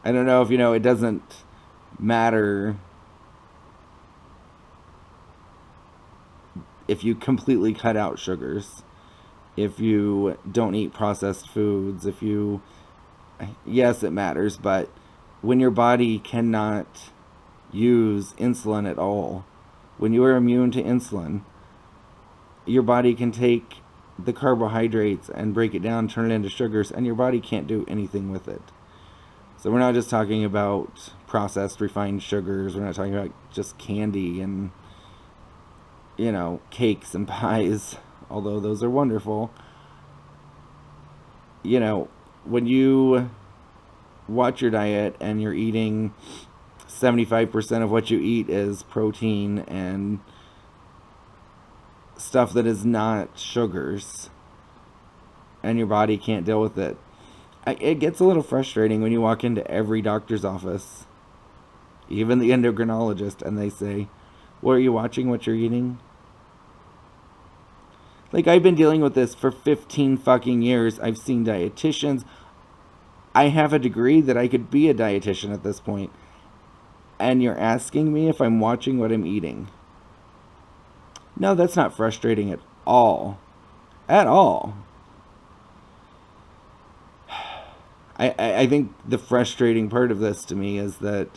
I don't know if you know, it doesn't matter if you completely cut out sugars, if you don't eat processed foods, if you, yes, it matters, but when your body cannot use insulin at all, when you are immune to insulin, your body can take the carbohydrates and break it down, turn it into sugars, and your body can't do anything with it. So we're not just talking about processed refined sugars, we're not talking about just candy and, you know, cakes and pies, although those are wonderful. You know, when you watch your diet and you're eating 75% of what you eat is protein and stuff that is not sugars, and your body can't deal with it, it gets a little frustrating when you walk into every doctor's office, even the endocrinologist, and they say, well, are you watching what you're eating? Like, I've been dealing with this for 15 fucking years. I've seen dietitians. I have a degree that I could be a dietitian at this point. And you're asking me if I'm watching what I'm eating. No, that's not frustrating at all. At all. I think the frustrating part of this to me is that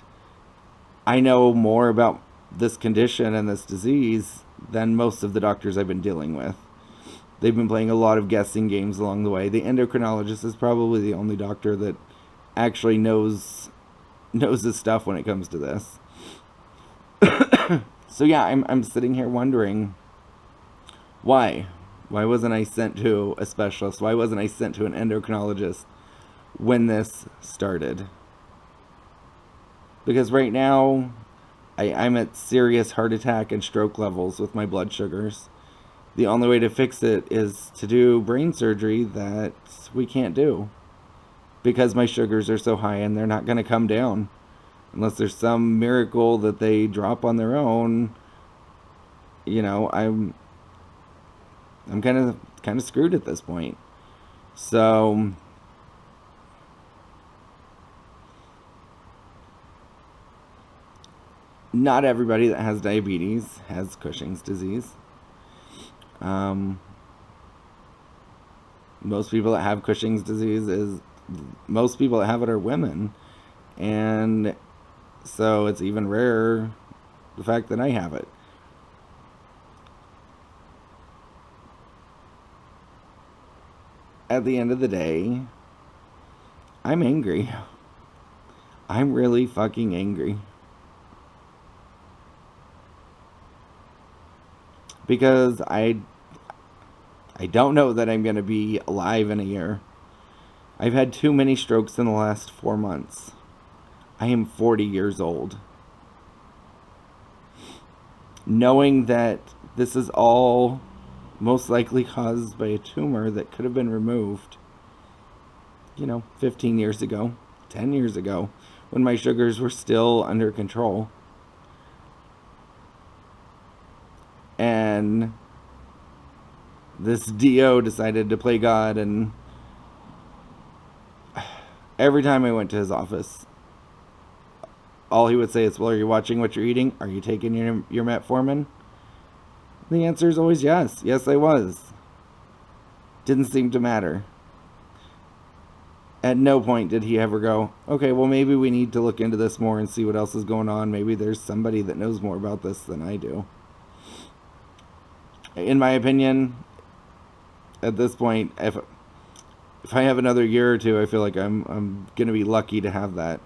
I know more about this condition and this disease than most of the doctors I've been dealing with. They've been playing a lot of guessing games along the way. The endocrinologist is probably the only doctor that actually knows his stuff when it comes to this. So yeah, I'm sitting here wondering why. Why wasn't I sent to a specialist? Why wasn't I sent to an endocrinologist when this started? Because right now, I'm at serious heart attack and stroke levels with my blood sugars. The only way to fix it is to do brain surgery that we can't do because my sugars are so high and they're not going to come down unless there's some miracle that they drop on their own. You know, I'm kind of screwed at this point. So not everybody that has diabetes has Cushing's disease. Most people that have Cushing's disease most people that have it are women, and so it's even rarer the fact that I have it. At the end of the day, I'm angry. I'm really fucking angry. Because I don't know that I'm going to be alive in a year. I've had too many strokes in the last 4 months. I am 40 years old. Knowing that this is all most likely caused by a tumor that could have been removed, 15 years ago, 10 years ago, when my sugars were still under control. And this DO decided to play God, and every time I went to his office, all he would say is, well, are you watching what you're eating? Are you taking your metformin? The answer is always yes. Yes, I was. Didn't seem to matter. At no point did he ever go, okay, well, maybe we need to look into this more and see what else is going on. Maybe there's somebody that knows more about this than I do. In my opinion, at this point, if I have another year or two, I feel like I'm gonna be lucky to have that.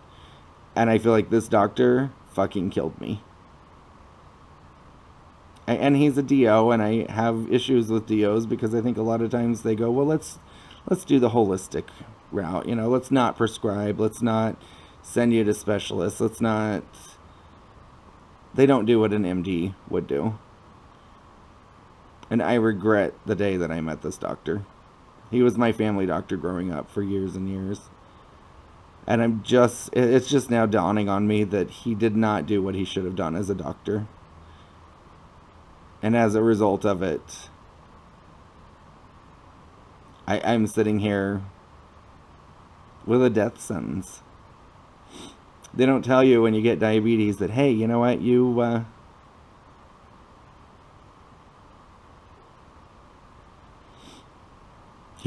And I feel like this doctor fucking killed me. And he's a DO, and I have issues with DOs because I think a lot of times they go, well, let's do the holistic route. Let's not prescribe. Let's not send you to specialists. They don't do what an MD would do. And I regret the day that I met this doctor. He was my family doctor growing up for years and years. And it's just now dawning on me that he did not do what he should have done as a doctor. And as a result of it, I'm sitting here with a death sentence. They don't tell you when you get diabetes that, hey, you know what, you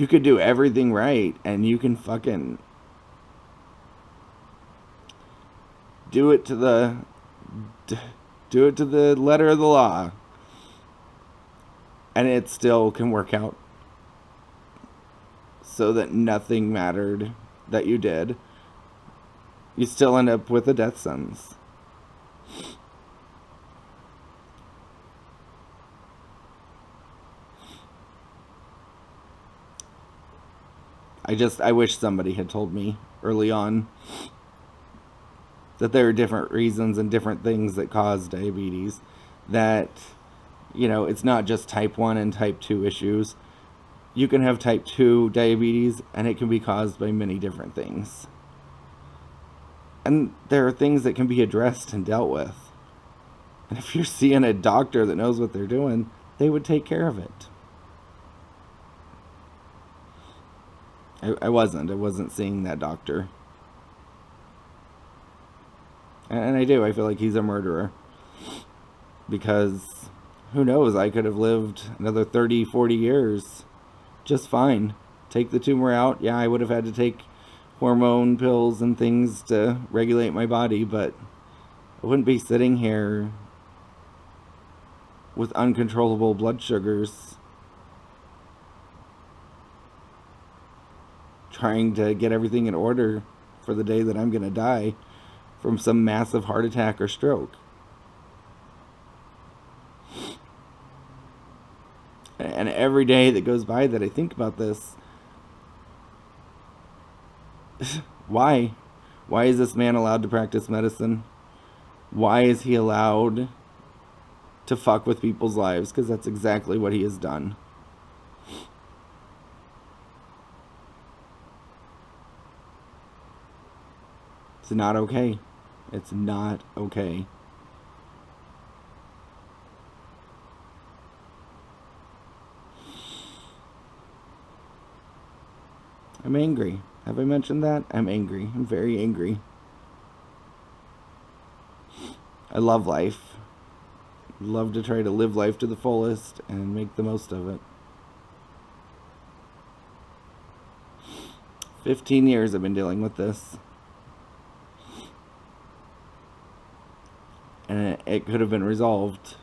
could do everything right and you can fucking do it to the letter of the law, and it still can work out so that nothing mattered that you did. You still end up with a death sentence. I wish somebody had told me early on that there are different reasons and different things that cause diabetes. That, it's not just type 1 and type 2 issues. You can have type 2 diabetes and it can be caused by many different things. And there are things that can be addressed and dealt with. And if you're seeing a doctor that knows what they're doing, they would take care of it. I wasn't seeing that doctor. And I do. I feel like he's a murderer. Because, who knows, I could have lived another 30, 40 years just fine. Take the tumor out. Yeah, I would have had to take hormone pills and things to regulate my body, but I wouldn't be sitting here with uncontrollable blood sugars trying to get everything in order for the day that I'm going to die from some massive heart attack or stroke. And every day that goes by that I think about this, why? Why is this man allowed to practice medicine? Why is he allowed to fuck with people's lives? Because that's exactly what he has done. It's not okay. It's not okay. I'm angry. Have I mentioned that? I'm angry. I'm very angry. I love life. Love to try to live life to the fullest and make the most of it. 15 years I've been dealing with this. And it could have been resolved.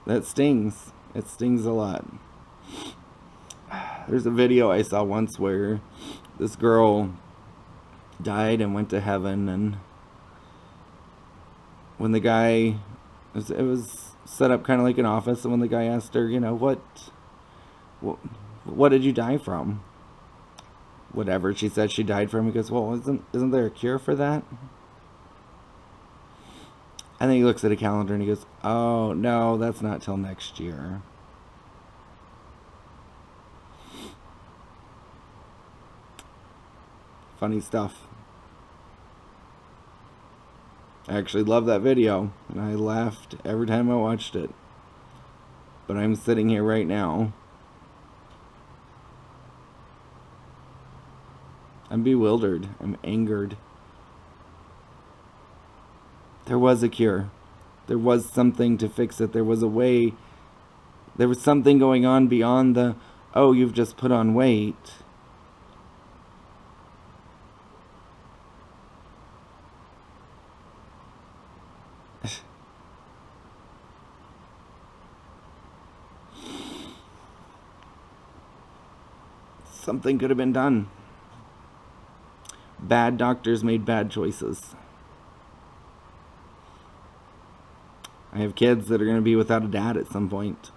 That stings. It stings a lot. There's a video I saw once where this girl died and went to heaven, and when the guy, it was set up kind of like an office, and when the guy asked her, what did you die from? Whatever she said she died from, he goes, well, isn't there a cure for that? And then he looks at a calendar and he goes, oh, no, that's not till next year. Funny stuff. I actually love that video, and I laughed every time I watched it. But I'm sitting here right now. I'm bewildered. I'm angered. There was a cure. There was something to fix it. There was a way. There was something going on beyond the, oh, you've just put on weight. Something could have been done. Bad doctors made bad choices. I have kids that are going to be without a dad at some point.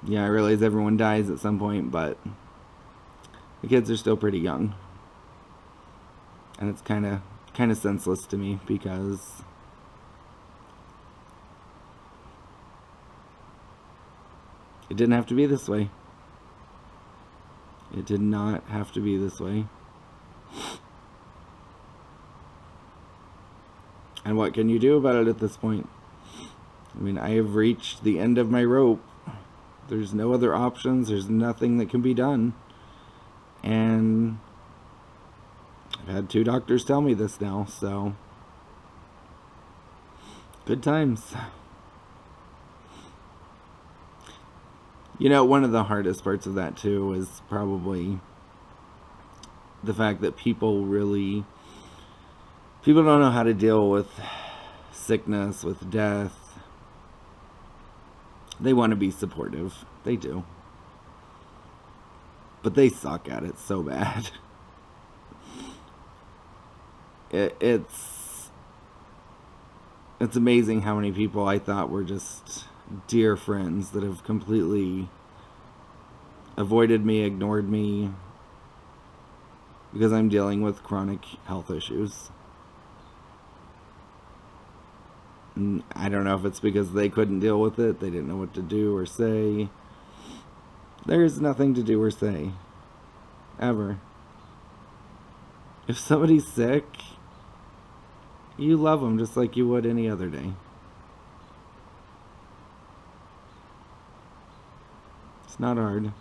Yeah, I realize everyone dies at some point, but the kids are still pretty young. And it's kind of senseless to me, because it didn't have to be this way. It did not have to be this way. And what can you do about it at this point? I mean, I have reached the end of my rope. There's no other options. There's nothing that can be done. And I've had 2 doctors tell me this now, so good times. You know, one of the hardest parts of that too is probably the fact that people don't know how to deal with sickness, with death. They want to be supportive. They do. But they suck at it so bad. It's amazing how many people I thought were just dear friends that have completely avoided me, ignored me, because I'm dealing with chronic health issues. And I don't know if it's because they couldn't deal with it, they didn't know what to do or say. There's nothing to do or say. Ever. If somebody's sick, you love them just like you would any other day. It's not hard.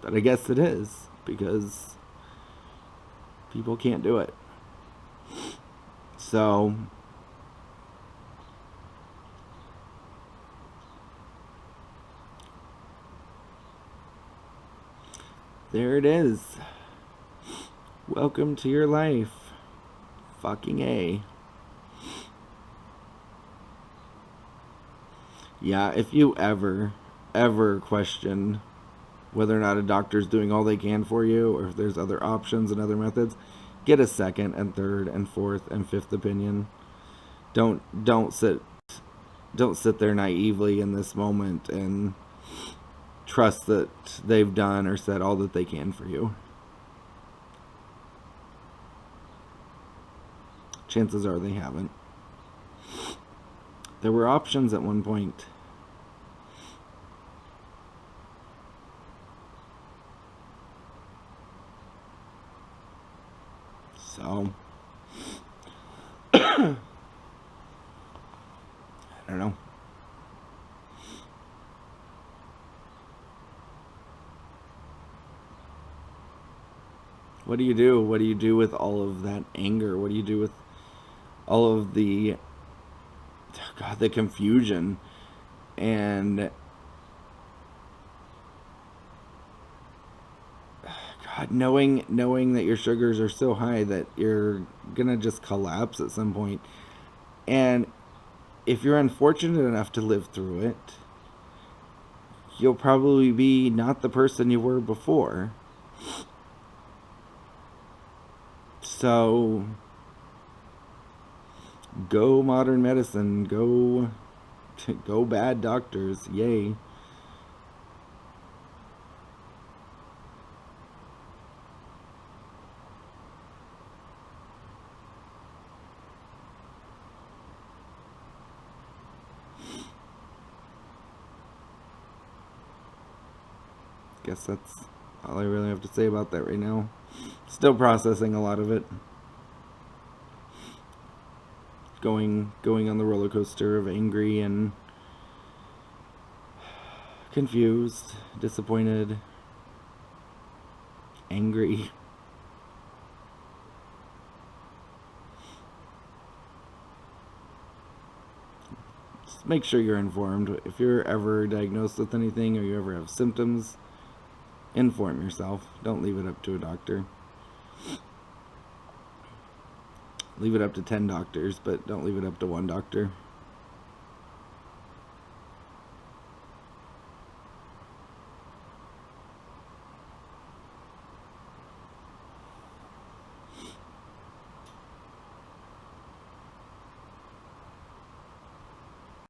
But I guess it is, because people can't do it. So there it is. Welcome to your life. Fucking A. Yeah, if you ever question whether or not a doctor's doing all they can for you, or if there's other options and other methods, get a second and third and fourth and fifth opinion. Don't sit there naively in this moment and trust that they've done or said all that they can for you. Chances are they haven't. There were options at one point. So I don't know. What do you do? What do you do with all of that anger? What do you do with all of the confusion and knowing that your sugars are so high that you're gonna just collapse at some point. And if you're unfortunate enough to live through it, you'll probably be not the person you were before. So go modern medicine, go bad doctors, yay. Guess that's all I really have to say about that right now. Still processing a lot of it. Going on the roller coaster of angry and confused, disappointed, angry. Just make sure you're informed. If you're ever diagnosed with anything or you ever have symptoms, inform yourself. Don't leave it up to a doctor. Leave it up to 10 doctors, but don't leave it up to one doctor.